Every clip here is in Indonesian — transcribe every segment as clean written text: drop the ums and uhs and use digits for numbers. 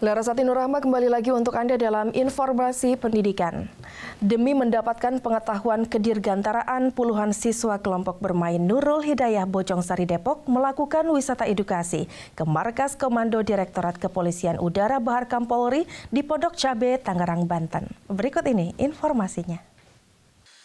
Larasati Nur Rahma kembali lagi untuk Anda dalam informasi pendidikan. Demi mendapatkan pengetahuan kedirgantaraan, puluhan siswa kelompok bermain Nurul Hidayah Bojongsari Depok melakukan wisata edukasi ke Markas Komando Direktorat Kepolisian Udara Baharkam Polri di Pondok Cabe, Tangerang, Banten. Berikut ini informasinya.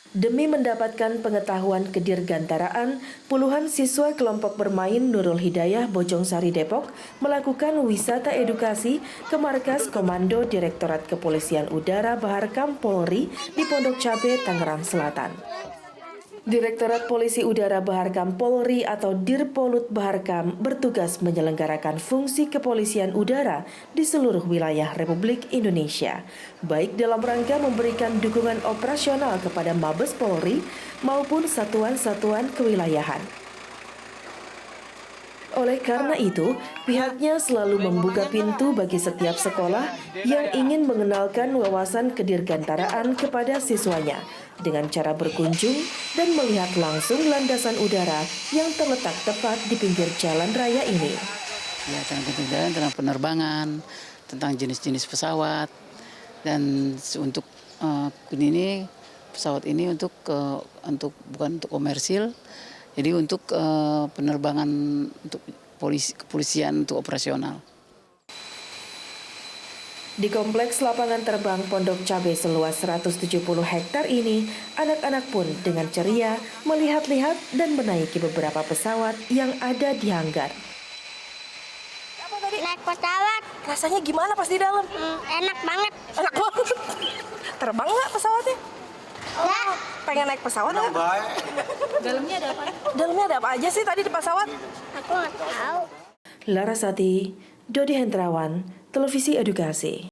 Demi mendapatkan pengetahuan kedirgantaraan, puluhan siswa kelompok bermain Nurul Hidayah Bojongsari Depok melakukan wisata edukasi ke Markas Komando Direktorat Kepolisian Udara Baharkam Polri di Pondok Cabe, Tangerang Selatan. Direktorat Polisi Udara Baharkam Polri atau Dirpolut Baharkam bertugas menyelenggarakan fungsi kepolisian udara di seluruh wilayah Republik Indonesia, baik dalam rangka memberikan dukungan operasional kepada Mabes Polri maupun satuan-satuan kewilayahan. Oleh karena itu, pihaknya selalu membuka pintu bagi setiap sekolah yang ingin mengenalkan wawasan kedirgantaraan kepada siswanya dengan cara berkunjung dan melihat langsung landasan udara yang terletak tepat di pinggir jalan raya ini. Ya, tentang penerbangan, tentang jenis-jenis pesawat, dan untuk ini pesawat ini untuk bukan untuk komersil. Jadi untuk penerbangan untuk kepolisian untuk operasional. Di kompleks lapangan terbang Pondok Cabe seluas 170 hektar ini, anak-anak pun dengan ceria melihat-lihat dan menaiki beberapa pesawat yang ada di hanggar. Apa tadi? Naik pesawat. Rasanya gimana pas di dalam? Enak banget. Enak banget. Terbang nggak pesawatnya? Enggak. Pengen naik pesawat nggak? Dalamnya ada apa? Dalamnya ada apa aja sih tadi di pesawat? Aku nggak tahu. Larasati, Dodi Hendrawan, Televisi Edukasi.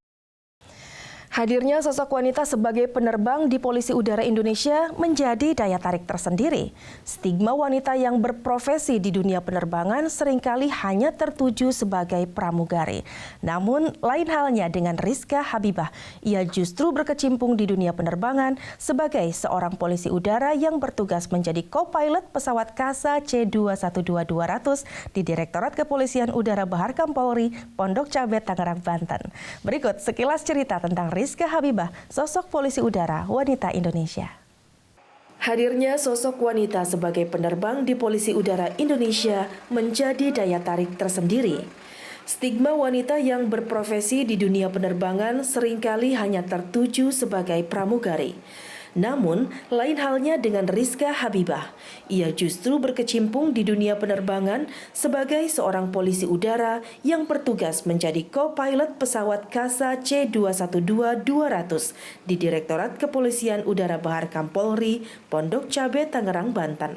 Hadirnya sosok wanita sebagai penerbang di Polisi Udara Indonesia menjadi daya tarik tersendiri. Stigma wanita yang berprofesi di dunia penerbangan seringkali hanya tertuju sebagai pramugari. Namun, lain halnya dengan Rizka Habibah. Ia justru berkecimpung di dunia penerbangan sebagai seorang polisi udara yang bertugas menjadi co-pilot pesawat KASA C212-200 di Direktorat Kepolisian Udara Baharkam Polri, Pondok Cabe, Tangerang, Banten. Berikut sekilas cerita tentang Rizka Habibah, sosok polisi udara wanita Indonesia. Hadirnya sosok wanita sebagai penerbang di Polisi Udara Indonesia menjadi daya tarik tersendiri. Stigma wanita yang berprofesi di dunia penerbangan seringkali hanya tertuju sebagai pramugari. Namun, lain halnya dengan Rizka Habibah. Ia justru berkecimpung di dunia penerbangan sebagai seorang polisi udara yang bertugas menjadi co-pilot pesawat KASA C212-200 di Direktorat Kepolisian Udara Baharkam Polri, Pondok Cabe, Tangerang, Banten.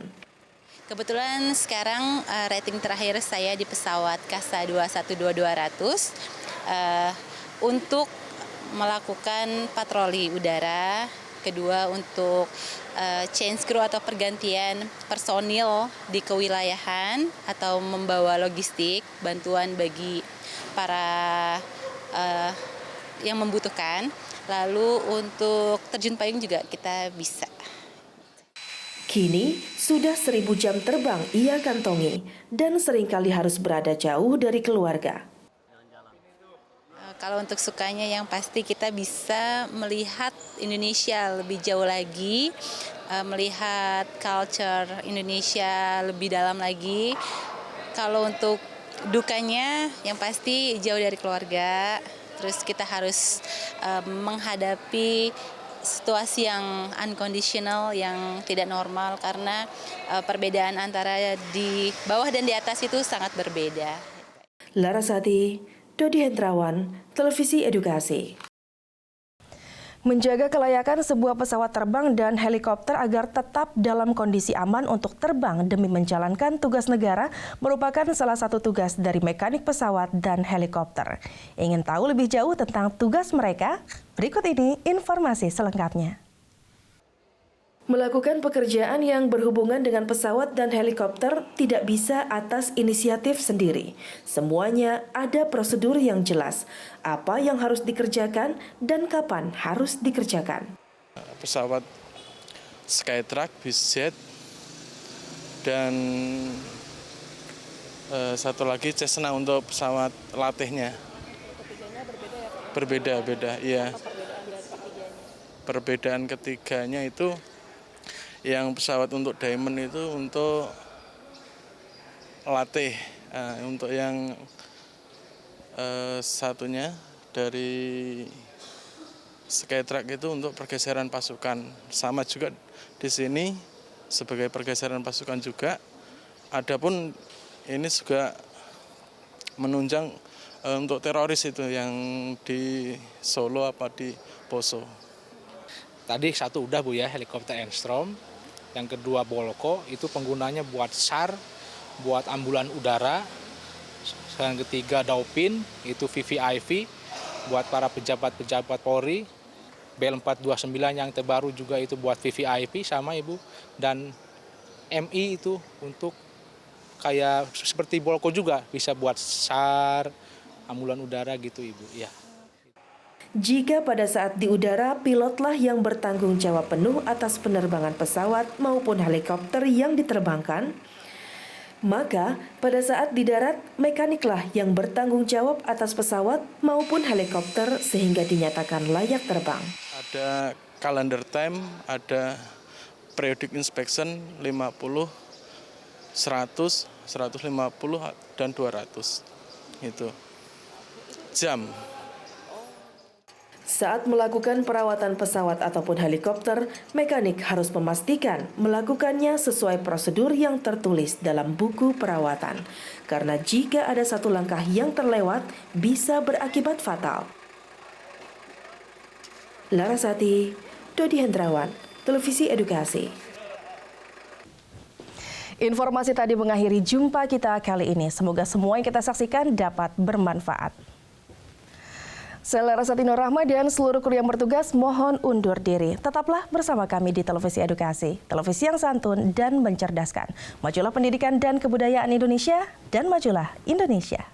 Kebetulan sekarang rating terakhir saya di pesawat KASA 212-200 untuk melakukan patroli udara. Kedua untuk change crew atau pergantian personil di kewilayahan atau membawa logistik, bantuan bagi para yang membutuhkan. Lalu untuk terjun payung juga kita bisa. Kini sudah 1000 jam terbang ia kantongi dan seringkali harus berada jauh dari keluarga. Kalau untuk sukanya yang pasti kita bisa melihat Indonesia lebih jauh lagi, melihat culture Indonesia lebih dalam lagi. Kalau untuk dukanya yang pasti jauh dari keluarga, terus kita harus menghadapi situasi yang unconditional, yang tidak normal karena perbedaan antara di bawah dan di atas itu sangat berbeda. Larasati, Dodi Hendrawan, Televisi Edukasi. Menjaga kelayakan sebuah pesawat terbang dan helikopter agar tetap dalam kondisi aman untuk terbang demi menjalankan tugas negara merupakan salah satu tugas dari mekanik pesawat dan helikopter. Ingin tahu lebih jauh tentang tugas mereka? Berikut ini informasi selengkapnya. Melakukan pekerjaan yang berhubungan dengan pesawat dan helikopter tidak bisa atas inisiatif sendiri. Semuanya ada prosedur yang jelas, apa yang harus dikerjakan dan kapan harus dikerjakan. Pesawat Skytrax, Bizjet, dan satu lagi Cessna untuk pesawat latihnya. Berbeda-beda, iya. Perbedaan ketiganya itu yang pesawat untuk Diamond itu untuk latih. Untuk yang satunya dari Skytrack itu untuk pergeseran pasukan. Sama juga di sini sebagai pergeseran pasukan juga. Adapun ini juga menunjang untuk teroris itu yang di Solo apa di Poso. Tadi satu udah Bu ya, helikopter Enstrom. Yang kedua Bolko, itu penggunanya buat SAR, buat ambulan udara. Yang ketiga Dauphin, itu VVIP, buat para pejabat-pejabat Polri. Bel-429 yang terbaru juga itu buat VVIP sama Ibu. Dan MI itu untuk kayak seperti Bolko juga, bisa buat SAR, ambulan udara gitu Ibu. Ya. Jika pada saat di udara, pilotlah yang bertanggung jawab penuh atas penerbangan pesawat maupun helikopter yang diterbangkan, maka pada saat di darat, mekaniklah yang bertanggung jawab atas pesawat maupun helikopter sehingga dinyatakan layak terbang. Ada calendar time, ada periodic inspection 50, 100, 150, dan 200. Itu jam. Saat melakukan perawatan pesawat ataupun helikopter, mekanik harus memastikan melakukannya sesuai prosedur yang tertulis dalam buku perawatan. Karena jika ada satu langkah yang terlewat, bisa berakibat fatal. Larasati, Dodi Hendrawan, Televisi Edukasi. Informasi tadi mengakhiri jumpa kita kali ini. Semoga semua yang kita saksikan dapat bermanfaat. Saya Larasati Nur Rahma dan seluruh kru yang bertugas mohon undur diri. Tetaplah bersama kami di Televisi Edukasi, televisi yang santun dan mencerdaskan. Majulah pendidikan dan kebudayaan Indonesia dan majulah Indonesia.